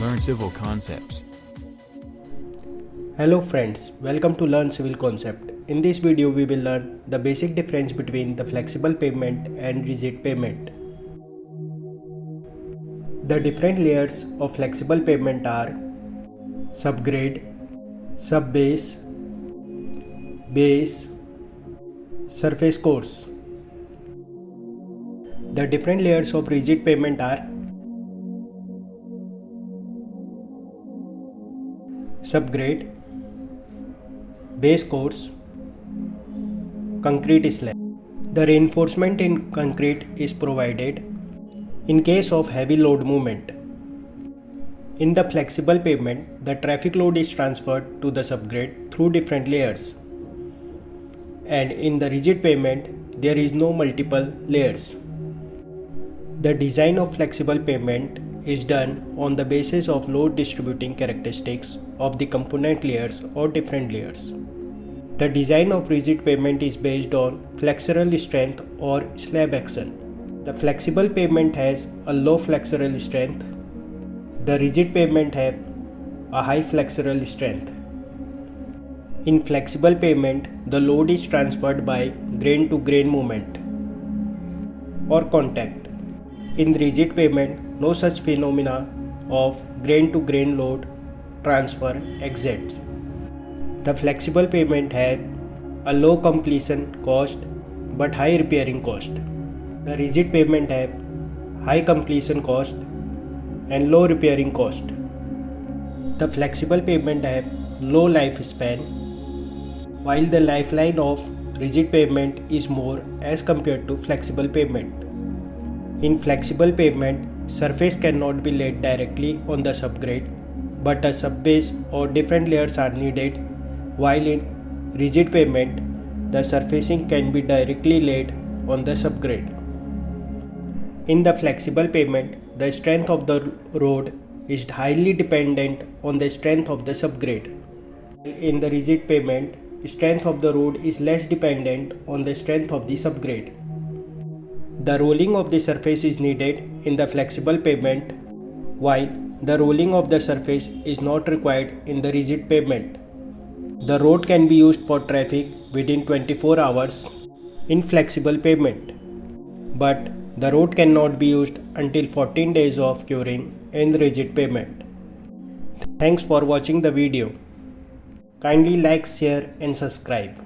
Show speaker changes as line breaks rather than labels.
Learn civil concepts.
Hello friends, welcome to Learn Civil Concept. In this video we will learn the basic difference between the flexible pavement and rigid pavement. The different layers of flexible pavement are subgrade, subbase, base, surface course. The different layers of rigid pavement are subgrade, base course, concrete slab. The reinforcement in concrete is provided in case of heavy load movement. In the flexible pavement, the traffic load is transferred to the subgrade through different layers. And in the rigid pavement, there is no multiple layers. The design of flexible pavement is done on the basis of load distributing characteristics of the component layers or different layers. The design of rigid pavement is based on flexural strength or slab action. The flexible pavement has a low flexural strength. The rigid pavement have a high flexural strength. In flexible pavement, the load is transferred by grain to grain movement or contact. In rigid pavement, no such phenomena of grain to grain load transfer exists. The flexible pavement has a low completion cost but high repairing cost. The rigid pavement have high completion cost and low repairing cost. The flexible pavement have low lifespan, while the lifeline of rigid pavement is more as compared to flexible pavement. In flexible pavement, surface cannot be laid directly on the subgrade, but a subbase or different layers are needed, while in rigid pavement, the surfacing can be directly laid on the subgrade. In the flexible pavement, the strength of the road is highly dependent on the strength of the subgrade. In the rigid pavement, strength of the road is less dependent on the strength of the subgrade. The rolling of the surface is needed in the flexible pavement, while the rolling of the surface is not required in the rigid pavement. The road can be used for traffic within 24 hours in flexible pavement, but the road cannot be used until 14 days of curing in rigid pavement. Thanks for watching the video. Kindly like, share and subscribe.